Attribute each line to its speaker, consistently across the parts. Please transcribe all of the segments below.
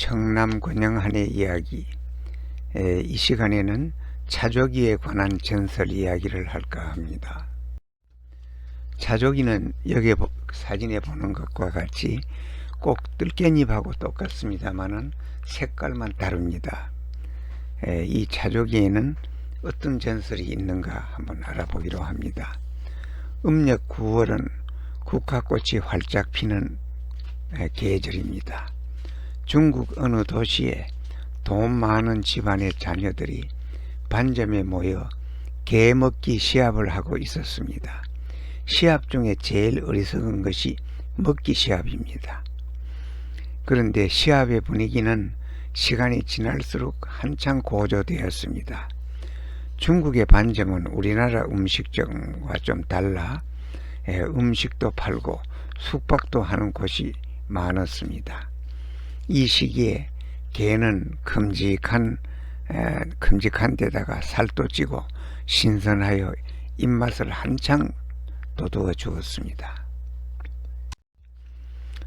Speaker 1: 청남 권영한의 이야기. 이 시간에는 차조기에 관한 전설 이야기를 할까 합니다. 차조기는 여기 사진에 보는 것과 같이 꼭 뜰깻잎하고 똑같습니다만은 색깔만 다릅니다. 이 차조기에는 어떤 전설이 있는가 한번 알아보기로 합니다. 음력 9월은 국화꽃이 활짝 피는 계절입니다. 중국 어느 도시에 돈 많은 집안의 자녀들이 반점에 모여 개 먹기 시합을 하고 있었습니다. 시합 중에 제일 어리석은 것이 먹기 시합입니다. 그런데 시합의 분위기는 시간이 지날수록 한창 고조되었습니다. 중국의 반점은 우리나라 음식점과 좀 달라 음식도 팔고 숙박도 하는 곳이 많았습니다. 이 시기에 개는 큼직한 데다가 살도 찌고 신선하여 입맛을 한창 돋워 주었습니다.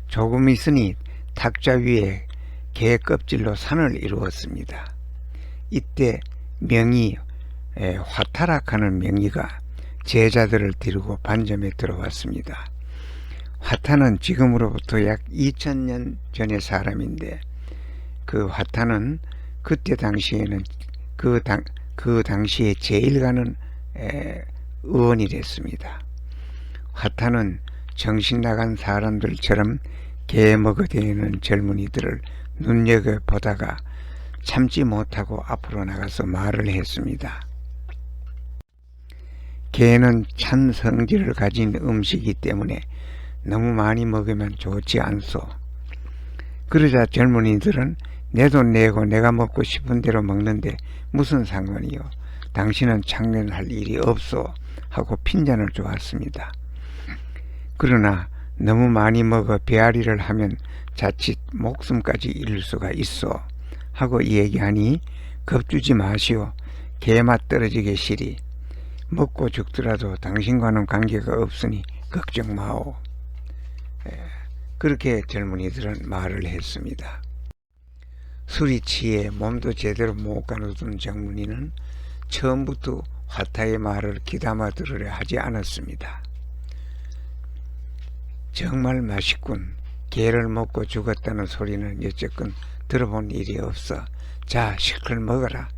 Speaker 1: 조금 있으니 탁자 위에 개 껍질로 산을 이루었습니다. 이때 명의 화타락하는 명의가 제자들을 데리고 반점에 들어왔습니다. 화타는 지금으로부터 약 2000년 전의 사람인데 그 화타는 그때 당시에는 그 당시에 제일 가는 의원이 됐습니다. 화타는 정신 나간 사람들처럼 개 먹어대는 젊은이들을 눈여겨보다가 참지 못하고 앞으로 나가서 말을 했습니다. 개는 찬 성질을 가진 음식이기 때문에 너무 많이 먹으면 좋지 않소. 그러자 젊은이들은 내 돈 내고 내가 먹고 싶은 대로 먹는데 무슨 상관이요, 당신은 참견할 일이 없소 하고 핀잔을 놓았습니다. 그러나 너무 많이 먹어 배앓이를 하면 자칫 목숨까지 잃을 수가 있어 하고 얘기하니 겁주지 마시오. 개맛 떨어지게 시리. 먹고 죽더라도 당신과는 관계가 없으니 걱정 마오. 그렇게 젊은이들은 말을 했습니다. 술이 취해 몸도 제대로 못 가누던 젊은이는 처음부터 화타의 말을 귀담아 들으려 하지 않았습니다. 정말 맛있군. 개를 먹고 죽었다는 소리는 여태껏 들어본 일이 없어. 자, 실컷 먹어라.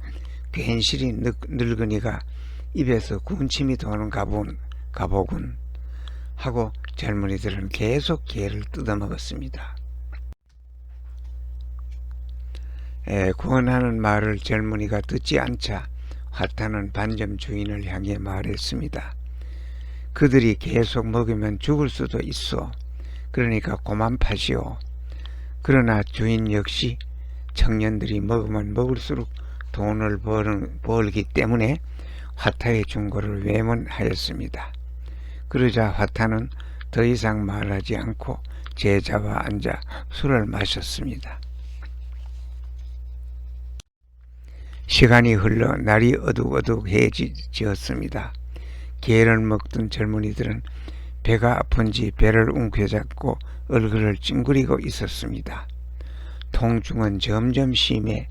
Speaker 1: 괜시리 늙은이가 입에서 군침이 도는 가보군 하고 젊은이들은 계속 개를 뜯어먹었습니다. 구원하는 말을 젊은이가 듣지 않자 화타는 반점 주인을 향해 말했습니다. 그들이 계속 먹으면 죽을 수도 있어. 그러니까 그만 파시오. 그러나 주인 역시 청년들이 먹으면 먹을수록 돈을 벌기 때문에 화타의 충고를 외면하였습니다. 그러자 화타는 더 이상 말하지 않고 제자와 앉아 술을 마셨습니다. 시간이 흘러 날이 어둑어둑해지었습니다. 개를 먹던 젊은이들은 배가 아픈지 배를 움켜잡고 얼굴을 찡그리고 있었습니다. 통증은 점점 심해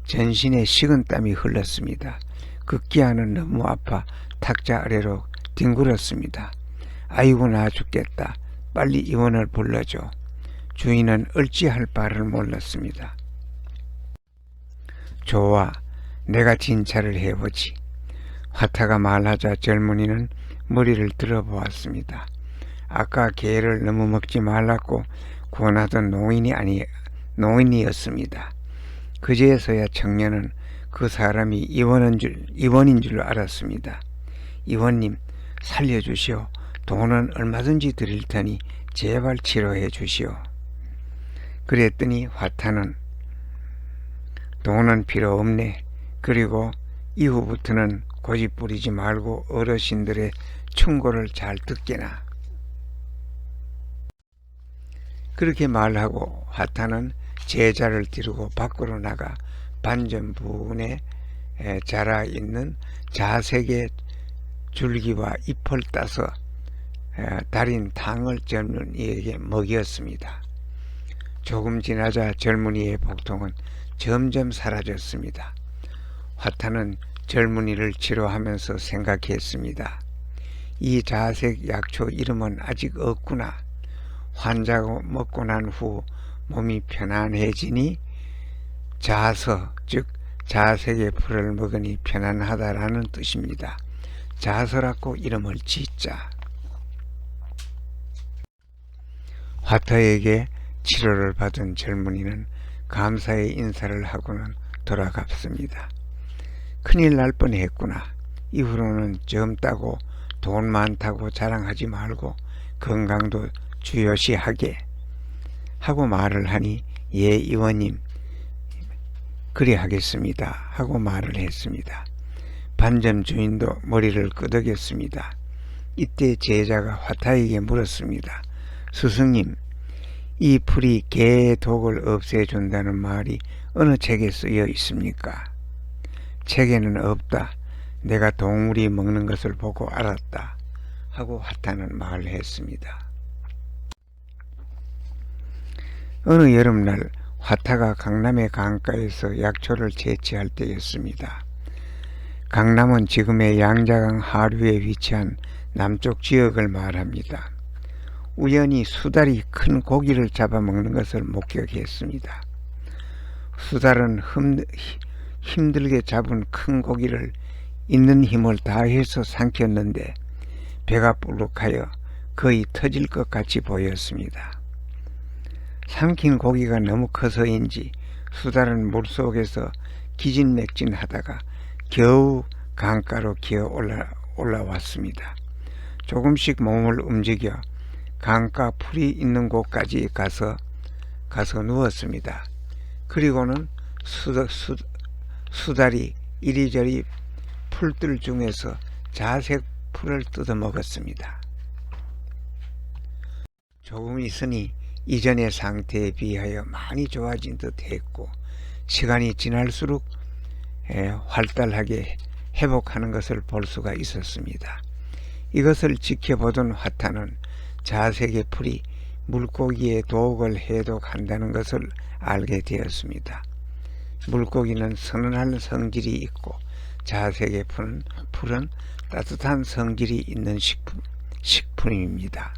Speaker 1: 전신에 식은땀이 흘렀습니다. 급기야는 너무 아파 탁자 아래로 뒹굴었습니다. 아이고 나 죽겠다. 빨리 의원을 불러줘. 주인은 어찌할 바를 몰랐습니다. 좋아, 내가 진찰을 해보지. 화타가 말하자 젊은이는 머리를 들어보았습니다. 아까 개를 너무 먹지 말라고 권하던 노인이었습니다. 그제서야 청년은 그 사람이 임원인 줄 알았습니다. 임원님, 살려주시오. 돈은 얼마든지 드릴 테니 제발 치료해 주시오. 그랬더니 화타는 돈은 필요 없네. 그리고 이후부터는 고집 부리지 말고 어르신들의 충고를 잘 듣게나. 그렇게 말하고 화타는 제자를 데리고 밖으로 나가 반점 부근에 자라 있는 자색의 줄기와 잎을 따서 달인 당을 젊은이에게 먹였습니다. 조금 지나자 젊은이의 복통은 점점 사라졌습니다. 화타는 젊은이를 치료하면서 생각했습니다. 이 자색 약초 이름은 아직 없구나. 환자가 먹고 난 후 몸이 편안해지니 자서, 즉 자색의 풀을 먹으니 편안하다라는 뜻입니다. 자서라고 이름을 짓자. 화타에게 치료를 받은 젊은이는 감사의 인사를 하고는 돌아갔습니다. 큰일 날 뻔했구나. 이후로는 젊다고 돈 많다고 자랑하지 말고 건강도 주요시하게 하고 말을 하니, 예 의원님 그리 하겠습니다 하고 말을 했습니다. 반점 주인도 머리를 끄덕였습니다. 이때 제자가 화타에게 물었습니다. 스승님, 이 풀이 개의 독을 없애준다는 말이 어느 책에 쓰여 있습니까? 책에는 없다. 내가 동물이 먹는 것을 보고 알았다 하고 화타는 말을 했습니다. 어느 여름날 화타가 강남의 강가에서 약초를 채취할 때였습니다. 강남은 지금의 양자강 하류에 위치한 남쪽 지역을 말합니다. 우연히 수달이 큰 고기를 잡아먹는 것을 목격했습니다. 수달은 힘들게 잡은 큰 고기를 있는 힘을 다해서 삼켰는데 배가 불룩하여 거의 터질 것 같이 보였습니다. 삼킨 고기가 너무 커서인지 수달은 물속에서 기진맥진하다가 겨우 강가로 기어 올라왔습니다. 조금씩 몸을 움직여 강가 풀이 있는 곳까지 가서 누웠습니다. 그리고는 수달이 이리저리 풀들 중에서 자색 풀을 뜯어 먹었습니다. 조금 있으니 이전의 상태에 비하여 많이 좋아진 듯 했고, 시간이 지날수록 활달하게 회복하는 것을 볼 수가 있었습니다. 이것을 지켜보던 화타는 자색의 풀이 물고기의 독을 해독한다는 것을 알게 되었습니다. 물고기는 선선한 성질이 있고 자색의 풀은 따뜻한 성질이 있는 식품입니다.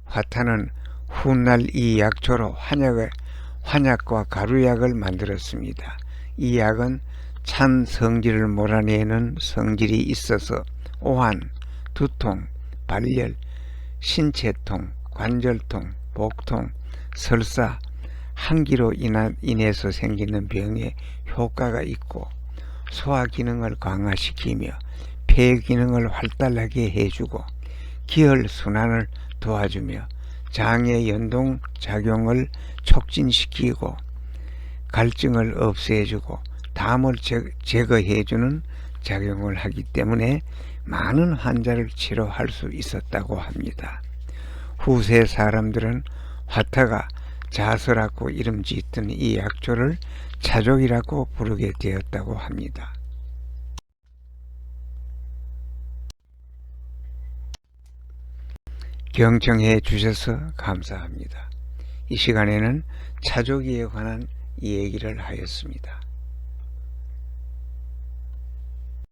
Speaker 1: 화타는 훗날 이 약초로 환약과 가루약을 만들었습니다. 이 약은 찬 성질을 몰아내는 성질이 있어서 오한, 두통, 발열, 신체통, 관절통, 복통, 설사, 한기로 인해서 생기는 병에 효과가 있고, 소화 기능을 강화시키며 폐 기능을 활달하게 해주고 기혈 순환을 도와주며 장의 연동 작용을 촉진시키고 갈증을 없애주고 담을 제거해주는 작용을 하기 때문에 많은 환자를 치료할 수 있었다고 합니다. 후세 사람들은 화타가 자서라고 이름 짓던 이 약초를 차족이라고 부르게 되었다고 합니다. 경청해 주셔서 감사합니다. 이 시간에는 차조기에 관한 얘기를 하였습니다.